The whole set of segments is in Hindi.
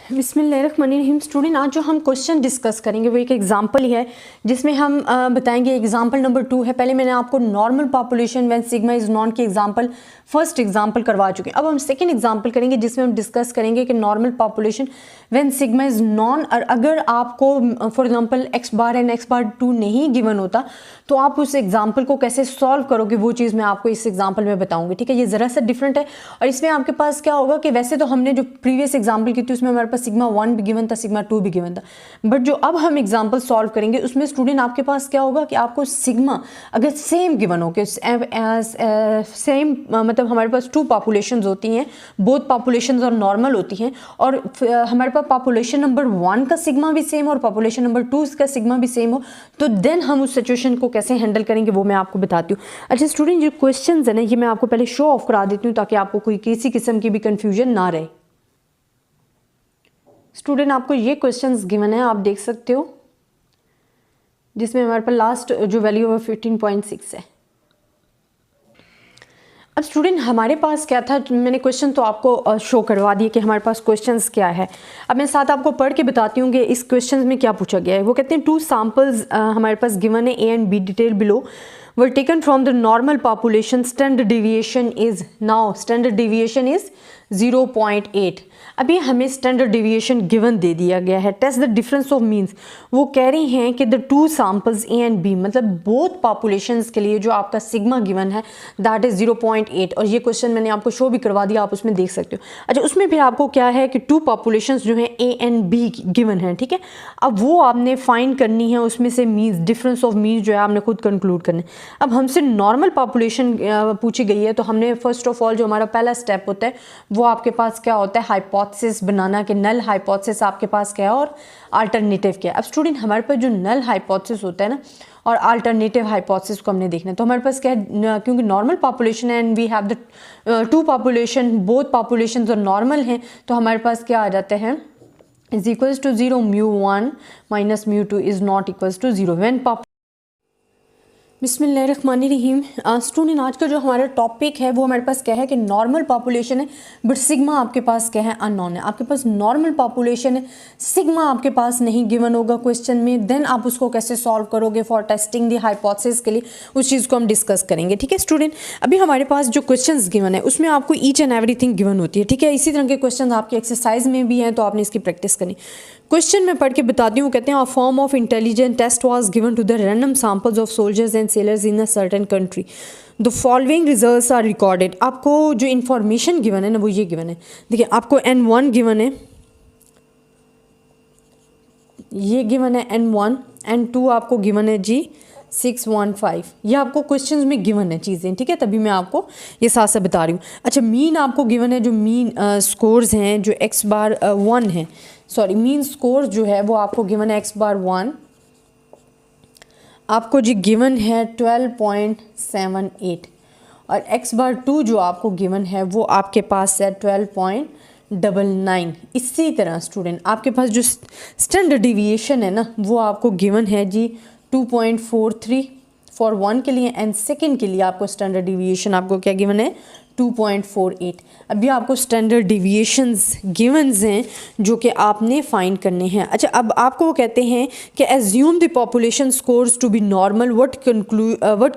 बिस्मिल्लाहिर्रहमानिर्रहीम। स्टूडेंट, आज जो हम क्वेश्चन डिस्कस करेंगे वो एक एग्जांपल ही है जिसमें हम बताएंगे। एग्जांपल नंबर 2 है। पहले मैंने आपको normal population when sigma is non की एग्जांपल फर्स्ट एग्जांपल करवा चुके हैं। अब हम सेकंड एग्जांपल करेंगे जिसमें हम डिस्कस करेंगे कि normal population when sigma is known, और अगर आपको for example X bar and X bar 2 नहीं गिवन होता तो आप उस एग्जांपल को कैसे सॉल्व करोगे, वो चीज़ मैं आपको इस एग्जांपल में बताऊंगी। ठीक है, ये ज़रा सा डिफरेंट है और इसमें आपके पास क्या होगा कि वैसे तो हमने जो प्रीवियस एग्जांपल की थी उसमें हमारे पास सिग्मा 1 भी गिवन था, सिग्मा 2 भी गिवन था, बट जो अब हम एग्जांपल सॉल्व करेंगे उसमें स्टूडेंट आपके पास क्या होगा कि आपको सिग्मा अगर सेम गिवन हो कि सेम मतलब हमारे पास 2 पॉपुलेशंस होती हैं, बोथ पॉपुलेशंस और नॉर्मल होती हैं, और हमारे पास पॉपुलेशन नंबर 1 का सिग्मा भी सेम और पॉपुलेशन नंबर 2 का सिग्मा भी सेम हो, तो देन हम उस सिचुएशन को कैसे हैंडल करेंगे वो मैं आपको बताती हूँ। अच्छा स्टूडेंट, जो क्वेश्चंस है ना ये मैं आपको पहले शो ऑफ करा देती हूँ ताकि आपको कोई किसी किस्म की भी कंफ्यूजन ना रहे। स्टूडेंट, आपको ये क्वेश्चंस गिवन है, आप देख सकते हो, जिसमें हमारे पास लास्ट जो वैल्यू है 15.6 है। अब स्टूडेंट हमारे पास क्या था, मैंने क्वेश्चन तो आपको शो करवा दिए कि हमारे पास क्वेश्चंस क्या है। अब मैं साथ आपको पढ़ के बताती हूँ कि इस क्वेश्चन में क्या पूछा गया है। वो कहते हैं 2 सैम्पल्स हमारे पास गिवन है, A and B, detail below, were taken from the normal population. Standard deviation is 0.8। अभी हमें स्टैंडर्ड डेविएशन गिवन दे दिया गया है। Test the difference of means, वो कह रही हैं कि the 2 samples A and B, मतलब बोथ पॉपुलेशंस के लिए जो आपका सिग्मा गिवन है दैट इज 0.8, और ये क्वेश्चन मैंने आपको शो भी करवा दिया, आप उसमें देख सकते हो। अच्छा, उसमें फिर आपको क्या है कि 2 पॉपुलेशंस जो हैं ए एंड बी गिवन है। ठीक है, अब वो आपने फाइंड करनी है, उसमें से मीन्स, डिफरेंस ऑफ मीन्स जो है आपने खुद कंक्लूड करना है। अब हमसे नॉर्मल पॉपुलेशन पूछी गई है, तो हमने फर्स्ट ऑफ ऑल जो हमारा पहला स्टेप होता है वो आपके पास क्या होता है, हाइपोथेसिस बनाना, कि नल हाइपोथेसिस आपके पास क्या है और अल्टरनेटिव क्या है। अब स्टूडेंट हमारे पास जो नल हाइपोथेसिस होता है ना और अल्टरनेटिव हाइपोथेसिस को हमने देखना है, तो हमारे पास क्या है, क्योंकि नॉर्मल पॉपुलेशन है and we have the 2 population, both population जो नॉर्मल हैं, तो हमारे पास क्या आ जाते हैं, is equals to 0, μ1 minus μ2 is not equals to 0 when बिस्मिल्लाहिर्रहमानिर्रहीम। स्टूडेंट, आज का जो हमारा टॉपिक है वो हमारे पास क्या है कि नॉर्मल पॉपुलेशन है बट सिग्मा आपके पास क्या है, अननोन है। आपके पास नॉर्मल पॉपुलेशन है, सिग्मा आपके पास नहीं गिवन होगा क्वेश्चन में, देन आप उसको कैसे सॉल्व करोगे फॉर टेस्टिंग द हाइपोथेसिस के लिए, उस चीज़ को हम डिस्कस करेंगे। ठीक है स्टूडेंट, अभी हमारे पास जो क्वेश्चन गिवन है उसमें आपको ईच एंड एवरीथिंग गिवन होती है। ठीक है, इसी तरह के क्वेश्चन आपके एक्सरसाइज में भी हैं, तो आपने इसकी प्रैक्टिस करनी। क्वेश्चन में पढ़ के बताती हूँ। कहते हैं, a form of intelligent test was given to the random samples of soldiers and sailors in a certain country, the following results are recorded. आपको जो इन्फॉर्मेशन गिवन है ना वो ये गिवन है। देखिए, आपको N1 गिवन है, ये गिवन है N1, N2 आपको गिवन है जी 615। ये आपको क्वेश्चंस में गिवन है चीज़ें। ठीक है, तभी मैं आपको ये साथ साथ बता रही हूँ। अच्छा, मीन आपको गिवन है, जो मीन स्कोर्स हैं जो x बार 1 है, सॉरी मीन स्कोर जो है वो आपको गिवन है x बार 1, आपको जी गिवन है 12.78, और x बार 2 जो आपको गिवन है वो आपके पास है 12.99। इसी तरह स्टूडेंट आपके पास जो स्टैंडर्ड डिविएशन है ना वो आपको गिवन है जी 2.43 फॉर 1 के लिए, एंड सेकेंड के लिए आपको स्टैंडर्ड डिविएशन आपको क्या गिवन है, 2.48। अभी आपको स्टैंडर्ड डिविएशंस गिवन्स हैं जो कि आपने फाइंड करने हैं। अच्छा, अब आपको वो कहते हैं कि assume the population scores to be normal, what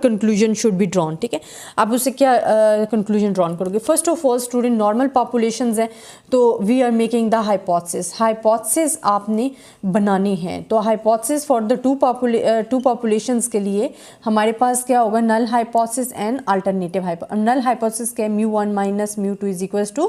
conclusion should be drawn. ठीक है, आप उससे क्या कंक्लूजन ड्रॉन करोगे। First of all student, normal populations हैं तो we are making the hypothesis आपने बनानी है। तो हाइपोथेसिस फॉर द 2 पॉपुलेशंस के लिए हमारे पास क्या होगा, null hypothesis and alternative null hypothesis के μ1 माइनस μ2 इज इक्वल्स टू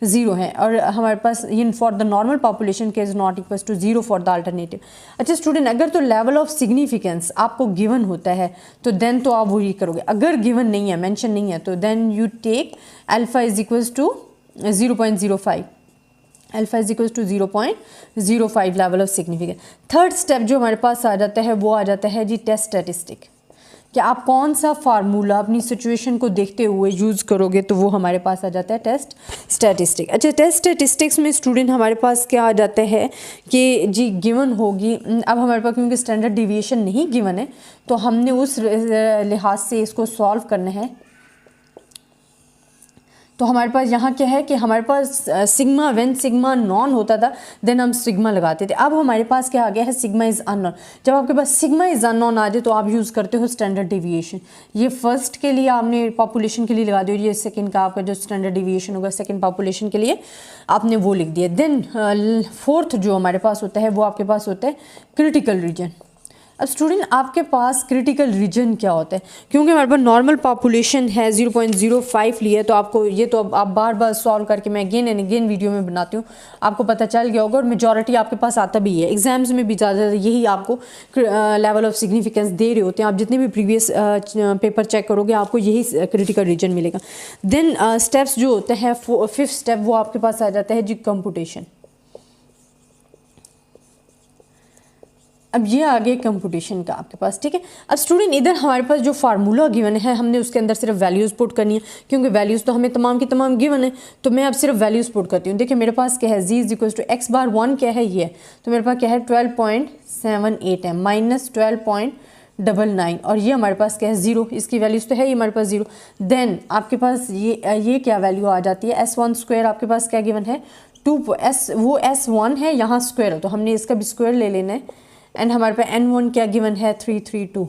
0 है, और हमारे पास in for the normal population के is not equals to 0 for the alternative. अच्छा स्टूडेंट, अगर तो लेवल ऑफ सिग्निफिकेंस आपको गिवन होता है तो देन तो आप वही करोगे, अगर गिवन नहीं है, मेंशन नहीं है, तो then you take alpha is equals to 0.05, alpha is equals to 0.05 level of significance. Third step जो हमारे पास आ जाता है वो आ जाता है जी टेस्ट स्टैटिस्टिक, कि आप कौन सा फार्मूला अपनी सिचुएशन को देखते हुए यूज़ करोगे, तो वो हमारे पास आ जाता है टेस्ट स्टैटिस्टिक। अच्छा, टेस्ट स्टैटिस्टिक्स में स्टूडेंट हमारे पास क्या आ जाता है कि जी गिवन होगी, अब हमारे पास क्योंकि स्टैंडर्ड डिविएशन नहीं गिवन है तो हमने उस लिहाज से इसको सॉल्व करना है तो हमारे पास यहाँ क्या है कि हमारे पास सिग्मा, व्हेन सिग्मा नॉन होता था देन हम सिग्मा लगाते थे। अब हमारे पास क्या आ गया है, सिग्मा इज़ अननोन। जब आपके पास सिग्मा इज़ अननोन आ जाए तो आप यूज़ करते हो स्टैंडर्ड डिविएशन। ये फर्स्ट के लिए आपने पॉपुलेशन के लिए लगा दिया, ये सेकंड का आपका जो स्टैंडर्ड डिविएशन होगा सेकंड पॉपुलेशन के लिए आपने वो लिख दिया। देन फोर्थ जो हमारे पास होता है वो आपके पास होता है क्रिटिकल रीजन। अब स्टूडेंट आपके पास क्रिटिकल रीजन क्या होता है, क्योंकि हमारे पास नॉर्मल पॉपुलेशन है 0.05 लिया, तो आपको ये तो अब आप बार बार सॉल्व करके मैं अगेन एंड अगेन वीडियो में बनाती हूँ, आपको पता चल गया होगा। और मेजॉरिटी आपके पास आता भी है, एग्जाम्स में भी ज़्यादा यही आपको लेवल ऑफ सिग्निफिकेंस दे रहे होते हैं। आप जितने भी प्रीवियस पेपर चेक करोगे आपको यही क्रिटिकल रीजन मिलेगा। देन स्टेप्स जो होते हैं, फिफ्थ स्टेप वो आपके पास आ जाता है जी कंप्यूटेशन। अब ये आ गया कंप्यूटेशन का आपके पास, ठीक है। अब स्टूडेंट इधर हमारे पास जो फार्मूला गिवन है हमने उसके अंदर सिर्फ वैल्यूज़ पुट करनी है, क्योंकि वैल्यूज़ तो हमें तमाम की तमाम गिवन है, तो मैं अब सिर्फ वैल्यूज़ पुट करती हूँ। देखिए मेरे पास क्या है, z is equal to X bar 1 क्या है ये, तो मेरे पास क्या है 12.78 है माइनस 12.99, और ये हमारे पास क्या है 0, इसकी वैल्यूज़ तो है ये हमारे पास 0। देन आपके पास ये क्या वैल्यू आ जाती है, s1 स्क्वायर आपके पास क्या गिवन है 2s, वो s1 है यहाँ स्क्वायर है तो हमने इसका भी स्क्वायर ले लेना है। एंड हमारे पास n1 क्या गिवन है 332।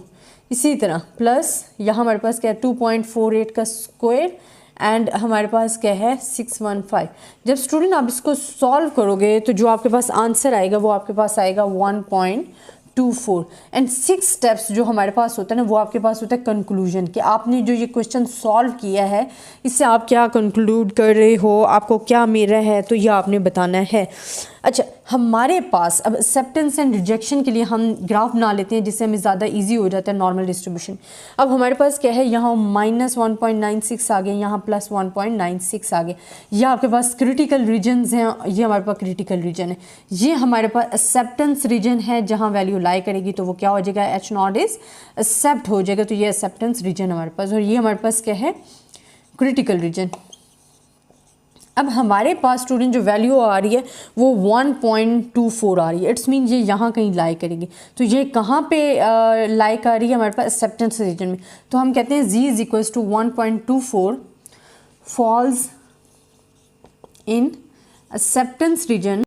इसी तरह प्लस यहाँ हमारे पास क्या है 2.48 का स्क्वायर एंड हमारे पास क्या है 615। जब स्टूडेंट आप इसको सॉल्व करोगे तो जो आपके पास आंसर आएगा वो आपके पास आएगा 1.24। एंड 6 स्टेप्स जो हमारे पास होता है ना वो आपके पास होता है कंक्लूजन, कि आपने जो ये क्वेश्चन सॉल्व किया है इससे आप क्या कंक्लूड कर रहे हो, आपको क्या मिल रहा है, तो यह आपने बताना है। अच्छा हमारे पास अब एक्सेप्टेंस एंड रिजेक्शन के लिए हम ग्राफ बना लेते हैं जिससे हमें ज़्यादा इजी हो जाता है नॉर्मल डिस्ट्रीब्यूशन। अब हमारे पास क्या है, यहाँ माइनस 1.96 आ गए, यहाँ प्लस 1.96 आ गए। ये आपके पास क्रिटिकल रीजन्स हैं, ये हमारे पास क्रिटिकल रीजन है। ये हमारे पास एक्सेप्टेंस रीजन है जहाँ वैल्यू लाई करेगी तो वो क्या हो जाएगा, H0 इज एक्सेप्ट हो जाएगा, तो ये एक्सेप्टेंस रीजन हमारे पास। और ये हमारे पास क्या है, क्रिटिकल रीजन। अब हमारे पास स्टूडेंट जो वैल्यू आ रही है वो 1.24 आ रही है, इट्स मीन ये यहाँ कहीं लाई करेगी। तो ये कहाँ पे लाइक आ रही है, हमारे पास एक्सेप्टेंस रीजन में। तो हम कहते हैं z is equals to 1.24 falls in acceptance region.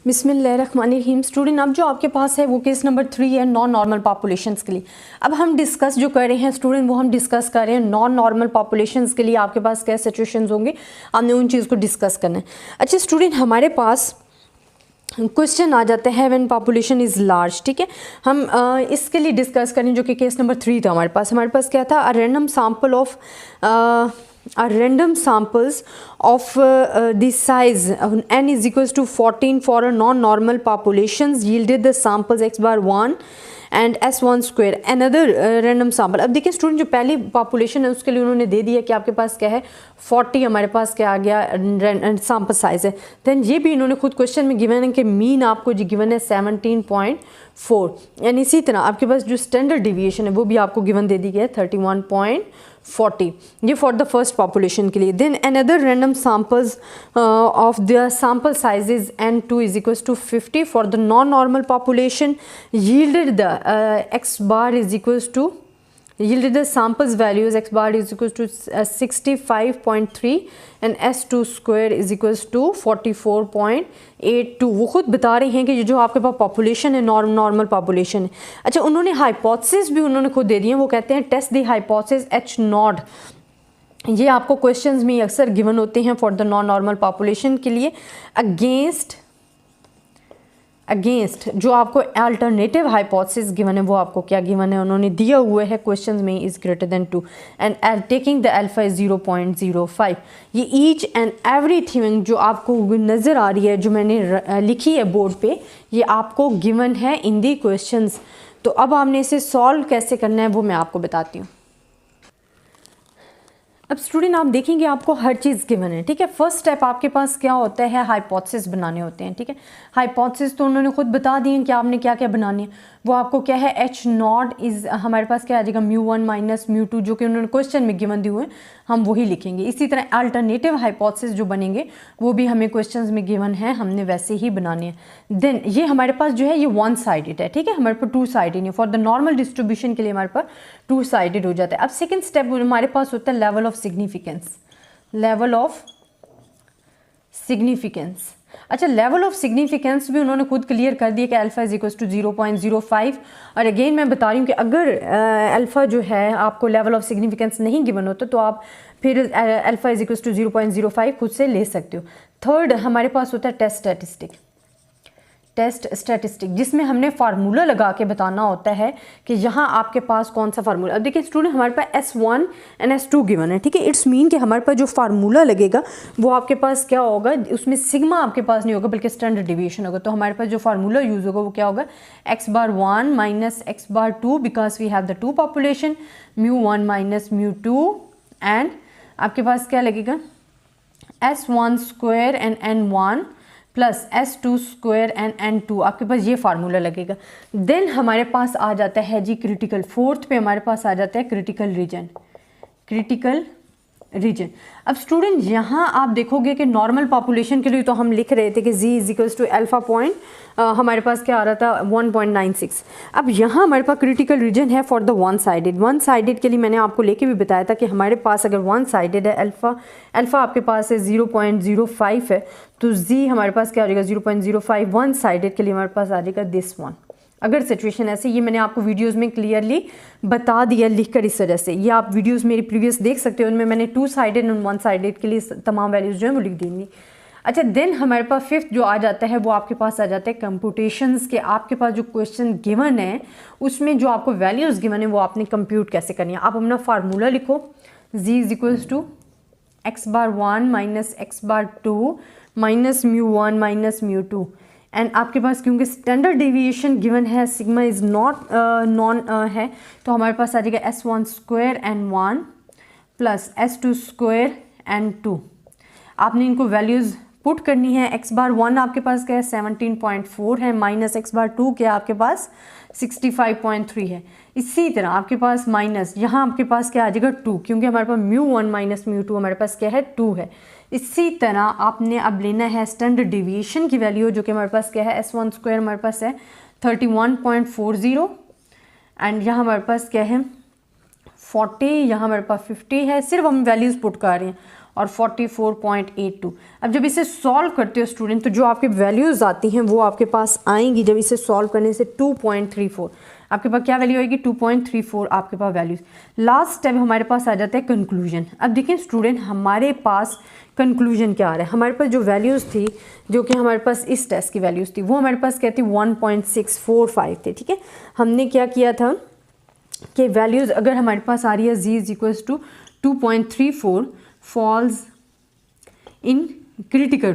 बिस्मिल्लाहिर्रहमानिर्रहीम। स्टूडेंट अब जो आपके पास है वो केस नंबर 3 है नॉन नॉर्मल पॉपुलेशंस के लिए। अब हम डिस्कस जो कर रहे हैं स्टूडेंट वो हम डिस्कस कर रहे हैं नॉन नॉर्मल पॉपुलेशंस के लिए आपके पास क्या सिचुएशंस होंगे, हमने उन चीज़ को डिस्कस करना है। अच्छा स्टूडेंट हमारे पास क्वेश्चन आ जाता है व्हेन पॉपुलेशन इज़ लार्ज, ठीक है। हम इसके लिए डिस्कस करें जो कि केस नंबर 3 था हमारे पास क्या था, a random sample of random samples of the size n is equals to 14 for a non-normal populations yielded the samples x bar 1 and S1 square another random sample. अब देखिए स्टूडेंट जो पहली पॉपुलेशन है उसके लिए उन्होंने दे दिया कि आपके पास क्या है 40 हमारे पास क्या आ गया सैम्पल साइज है। देन ये भी इन्होंने खुद क्वेश्चन में गिवन है कि मीन आपको जो गिवन है 17.4 एंड इसी तरह आपके पास जो स्टैंडर्ड डिविएशन है वो भी आपको गिवन दे दी गई है 31.40, ये फॉर द फर्स्ट पॉपुलेशन के लिए। Then another random samples of the sample sizes n2 is equals to 50 for the non normal population yielded the x bar is equals to yielded the samples values x bar is equals to 65.3 and S2 square is equals to 44.82। वो खुद बता रहे हैं कि ये जो आपके पास पॉपुलेशन है नॉर्मल पॉपुलेशन है। अच्छा उन्होंने हाइपोथेसिस भी उन्होंने खुद दे दिए हैं, वो कहते हैं टेस्ट द हाइपोथेसिस H0। ये आपको क्वेश्चंस में अक्सर गिवन होते हैं for the non normal population के लिए। अगेंस्ट जो आपको अल्टरनेटिव हाइपोथेसिस गिवन है वो आपको क्या गिवन है, उन्होंने दिया हुआ है क्वेश्चंस में is greater than 2 and taking the alpha is 0.05। ये ईच एंड एवरी थिंग जो आपको नज़र आ रही है जो मैंने लिखी है बोर्ड पे ये आपको गिवन है इन दी क्वेश्चंस। तो अब आपने इसे सॉल्व कैसे करना है वो मैं आपको बताती हूँ। अब स्टूडेंट आप देखेंगे आपको हर चीज़ गिवन है, ठीक है। फर्स्ट स्टेप आपके पास क्या होता है, हाइपोथेसिस बनाने होते हैं, ठीक है। हाइपोथेसिस तो उन्होंने खुद बता दिए कि आपने क्या क्या बनानी है। वो आपको क्या है H0 इज़ हमारे पास क्या आ जाएगा μ1 माइनस μ2 जो कि उन्होंने क्वेश्चन में गिवन दिए हुए हैं हम वही लिखेंगे। इसी तरह अल्टरनेटिव हाइपोथेसिस जो बनेंगे वो भी हमें क्वेश्चंस में गिवन है, हमने वैसे ही बनाने हैं। देन ये हमारे पास जो है ये वन साइडेड है, ठीक है, हमारे पास टू साइडेड नहीं। फॉर द नॉर्मल डिस्ट्रीब्यूशन के लिए हमारे पास टू साइडेड हो जाता है। अब सेकेंड स्टेप हमारे पास होता है level of significance. Level of significance. अच्छा, लेवल ऑफ सिग्निफिकेंस भी उन्होंने खुद क्लियर कर दिया कि अल्फ़ा इज इक्वल टू 0.05। और अगेन मैं बता रही हूँ कि अगर अल्फ़ा जो है आपको लेवल ऑफ सिग्निफिकेंस नहीं गिवन होता तो आप फिर अल्फ़ा इज इक्वल टू 0.05 खुद से ले सकते हो। थर्ड हमारे पास होता है टेस्ट स्टैटिस्टिक, जिसमें हमने फार्मूला लगा के बताना होता है कि यहाँ आपके पास कौन सा फार्मूला। अब देखिए स्टूडेंट, हमारे पास S1 एंड S2 गिवन है, ठीक है। इट्स मीन कि हमारे पास जो फार्मूला लगेगा वो आपके पास क्या होगा, उसमें सिग्मा आपके पास नहीं होगा बल्कि स्टैंडर्ड डिविएशन होगा। तो हमारे पास जो फार्मूला यूज़ होगा वो क्या होगा, x⁻1 minus x⁻2 because we have the two population, μ1 minus μ2 एंड आपके पास क्या लगेगा S1 square and N1 plus S2 square and N2, आपके पास ये फार्मूला लगेगा। देन हमारे पास आ जाता है जी क्रिटिकल, फोर्थ पे हमारे पास आ जाता है क्रिटिकल रीजन। अब स्टूडेंट यहाँ आप देखोगे कि नॉर्मल पॉपुलेशन के लिए तो हम लिख रहे थे कि z is equals to alpha point, हमारे पास क्या आ रहा था 1.96। अब यहाँ हमारे पास क्रिटिकल रीजन है फॉर द वन साइडेड के लिए मैंने आपको लेके भी बताया था कि हमारे पास अगर वन साइडेड है अल्फा आपके पास है 0.05 है, तो z हमारे पास क्या आ जाएगा 0.05। वन साइडेड के लिए हमारे पास आ जाएगा दिस वन। अगर सिचुएशन ऐसे, ये मैंने आपको वीडियोस में क्लियरली बता दिया लिखकर इस वजह से, ये आप वीडियोस मेरी प्रीवियस देख सकते हो, उनमें मैंने two sided and one sided के लिए तमाम वैल्यूज जो है वो लिख देंगी। अच्छा, देन हमारे पास फिफ्थ जो आ जाता है वो आपके पास आ जाता है कंप्यूटेशंस के। आपके पास जो क्वेश्चन गिवन है उसमें जो आपको वैल्यूज़ गिवन है वो आपने कंप्यूट कैसे करनी है। आप अपना फार्मूला लिखो, z is equals to x⁻1 minus x⁻2 minus μ1 minus μ2 एंड आपके पास क्योंकि स्टैंडर्ड डेविएशन गिवन है, सिग्मा इज़ नॉन है, तो हमारे पास आ जाएगा S1 square and 1 plus S2 square and 2। आपने इनको वैल्यूज़ पुट करनी है। x⁻1 आपके पास क्या है 17.4 है, माइनस x⁻2 क्या आपके पास 65.3 है। इसी तरह आपके पास माइनस यहाँ आपके पास क्या आ जाएगा 2, क्योंकि हमारे पास μ1 माइनस μ2 हमारे पास क्या है 2 है। इसी तरह आपने अब लेना है स्टैंडर्ड डिविएशन की वैल्यू, जो कि हमारे पास क्या है S1 स्क्वायर हमारे पास है 31.40 एंड यहाँ हमारे पास क्या है 40, यहाँ हमारे पास 50 है, सिर्फ हम वैल्यूज़ पुट कर रहे हैं, और 44.82। अब जब इसे सॉल्व करते हो स्टूडेंट तो जो आपके वैल्यूज़ आती हैं वो आपके पास आएंगी, जब इसे सॉल्व करने से 2.34 आपके पास क्या वैल्यू आएगी 2.34 आपके पास वैल्यूज़। लास्ट स्टेप हमारे पास आ जाता है कंक्लूजन। अब देखिए स्टूडेंट, हमारे पास कंक्लूजन क्या आ रहा है, हमारे पास जो वैल्यूज़ थी जो कि हमारे पास इस टेस्ट की वैल्यूज़ थी वो हमारे पास क्या थी 1.645 थे, ठीक है। हमने क्या किया था कि वैल्यूज़ अगर हमारे पास आ रही है z is equals to 2.34 falls in critical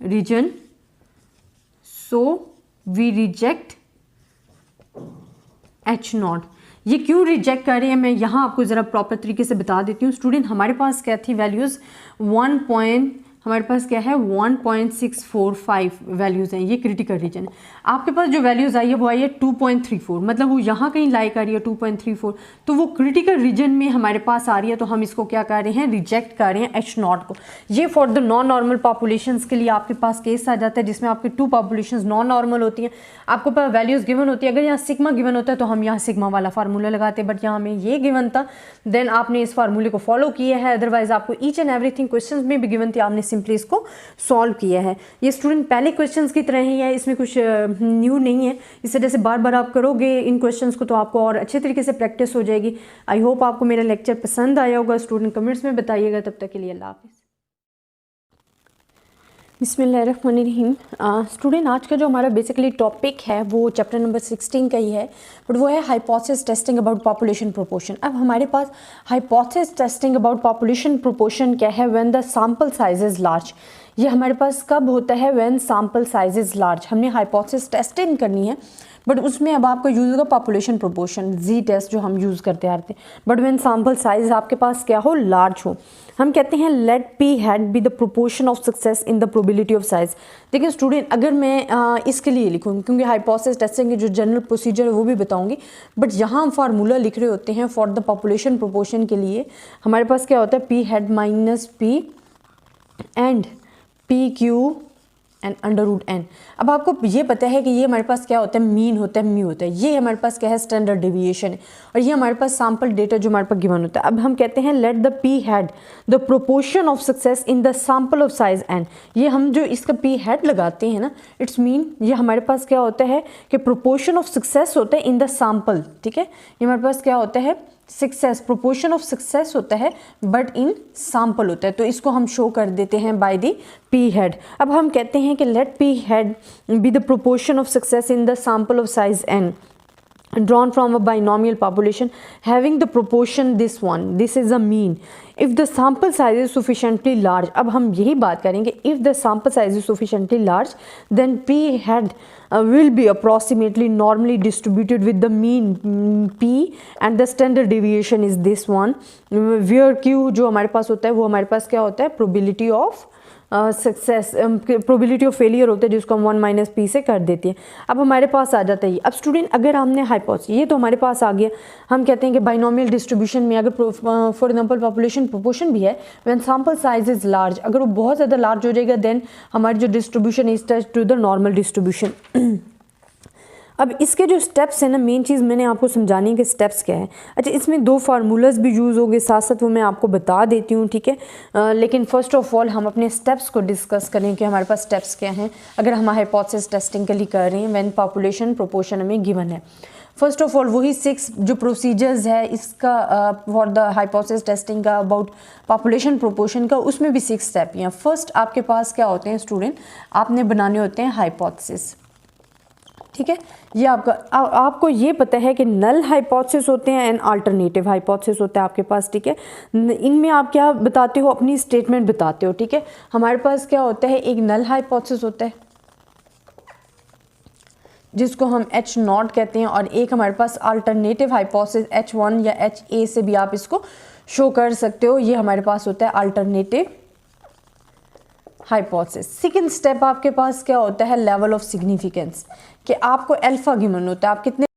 region so we reject H0। ये क्यों रिजेक्ट कर रहे हैं मैं यहाँ आपको ज़रा प्रॉपर तरीके से बता देती हूँ। स्टूडेंट, हमारे पास क्या थी वैल्यूज़ हमारे पास क्या है 1.645 वैल्यूज़ हैं, ये क्रिटिकल रीजन है। आपके पास जो वैल्यूज़ आई है वो आई है 2.34, मतलब वो यहाँ कहीं लाई कर रही है 2.34, तो वो क्रिटिकल रीजन में हमारे पास आ रही है, तो हम इसको क्या कर रहे हैं रिजेक्ट कर रहे हैं H0 को। ये for the non normal populations के लिए आपके पास केस आ जाता है जिसमें आपकी टू पॉपुलेशंस नॉन नॉर्मल होती हैं, आपको पास वैल्यूज़ गिवन होती है। अगर यहाँ सिग्मा गिवन होता है तो हम यहाँ सिग्मा वाला फार्मूला लगाते, बट यहाँ हमें ये गिवन था, देन आपने इस फार्मूले को फॉलो किया है। अदरवाइज आपको ईच एंड एवरीथिंग क्वेश्चन में भी गिवन थी, आपने सिंपली इसको सॉल्व किया है। ये स्टूडेंट पहले क्वेश्चंस की तरह ही है, इसमें कुछ न्यू नहीं है। इस वजह से बार बार आप करोगे इन क्वेश्चंस को तो आपको और अच्छे तरीके से प्रैक्टिस हो जाएगी। आई होप आपको मेरा लेक्चर पसंद आया होगा। स्टूडेंट कमेंट्स में बताइएगा। तब तक के लिए अल्लाह हाफिज़। बिस्मिल्लाहिर्रहमानिर्रहीम। स्टूडेंट, आज का जो हमारा बेसिकली टॉपिक है वो चैप्टर नंबर 16 का ही है, बट वो है hypothesis testing about population proportion. अब हमारे पास hypothesis testing about population proportion क्या है, when the sample size is large. ये हमारे पास कब होता है, when sample size is large. हमने हाइपोथेसिस टेस्टिंग करनी है, बट उसमें अब आपका यूज़ होगा पॉपुलेशन प्रोपोर्शन, जी टेस्ट जो हम यूज़ करते आ रहे थे। बट व्हेन सैम्पल साइज आपके पास क्या हो, लार्ज हो, हम कहते हैं let p hat be the proportion of success in the probability of size. देखिए स्टूडेंट, अगर मैं इसके लिए लिखूँ, क्योंकि हाइपोथेसिस टेस्टिंग के जो जनरल प्रोसीजर है वो भी बताऊंगी, बट यहाँ हम फार्मूला लिख रहे होते हैं फॉर द पॉपुलेशन प्रोपोर्शन के लिए, हमारे पास क्या होता है p hat minus p and p q and under root n. अब आपको ये पता है कि ये हमारे पास क्या होता है, मीन होता है, म्यू होता है। ये हमारे पास क्या है, स्टैंडर्ड डेविएशन है, और ये हमारे पास सैम्पल डेटा जो हमारे पास गिवन होता है। अब हम कहते हैं let the p hat the proportion of success in the sample of size n. ये हम जो इसका पी हैड लगाते हैं ना, इट्स मीन ये हमारे पास क्या होता है कि प्रोपोर्शन ऑफ सक्सेस होता है इन द सैम्पल, ठीक है। ये हमारे पास क्या होता है, सक्सेस, प्रोपोर्शन ऑफ सक्सेस होता है बट इन सैम्पल होता है, तो इसको हम शो कर देते हैं बाय द पी हेड। अब हम कहते हैं कि let p hat be the proportion of success in the sample of size n drawn from a binomial population having the proportion this one, this is a mean if the sample size is sufficiently large। अब हम यही बात करेंगे, if the sample size is sufficiently large then p head will be approximately normally distributed with the mean p and the standard deviation is this one, where q जो हमारे पास होता है वो हमारे पास क्या होता है, probability of success, probability of failure होता है जिसको हम 1 माइनस पी से कर देते हैं। अब हमारे पास आ जाता है ये। अब स्टूडेंट अगर हमने हाइपोथेसिस, ये तो हमारे पास आ गया, हम कहते हैं कि बाइनोमियल डिस्ट्रीब्यूशन में अगर फॉर एग्जांपल पॉपुलेशन प्रोपोर्शन भी है, when sample size is large, अगर वो बहुत ज़्यादा लार्ज हो जाएगा देन हमारी जो distribution is touch to the normal distribution. अब इसके जो स्टेप्स हैं ना, मेन चीज़ मैंने आपको समझाने के स्टेप्स क्या है। अच्छा, इसमें 2 फार्मूलाज भी यूज़ होंगे, साथ साथ वो मैं आपको बता देती हूँ, ठीक है। लेकिन फ़र्स्ट ऑफ ऑल हम अपने स्टेप्स को डिस्कस करें कि हमारे पास स्टेप्स क्या हैं अगर हम हाइपोथेसिस टेस्टिंग के लिए कर रहे हैं व्हेन पॉपुलेशन प्रोपोर्शन हमें गिवन है। फर्स्ट ऑफ ऑल वही 6 जो प्रोसीजर्स है इसका फॉर द हाइपोथेसिस टेस्टिंग का अबाउट पॉपुलेशन प्रोपोर्शन का, उसमें भी 6 स्टेप हैं। फर्स्ट आपके पास क्या होते हैं स्टूडेंट, आपने बनाने होते हैं हाइपोथेसिस, ठीक है। ये आपको ये पता है कि नल हाइपोथेसिस होते हैं एंड अल्टरनेटिव हाइपोथेसिस होता है आपके पास, ठीक है। इनमें आप क्या बताते हो, अपनी स्टेटमेंट बताते हो, ठीक है। हमारे पास क्या होता है, एक नल हाइपोथेसिस होता है जिसको हम H0 कहते हैं, और एक हमारे पास अल्टरनेटिव हाइपोथेसिस H1 या HA से भी आप इसको शो कर सकते हो। ये हमारे पास होता है अल्टरनेटिव हाइपोथेसिस। सेकंड स्टेप आपके पास क्या होता है, लेवल ऑफ सिग्निफिकेंस, कि आपको अल्फा गिवन होता है, आप कितने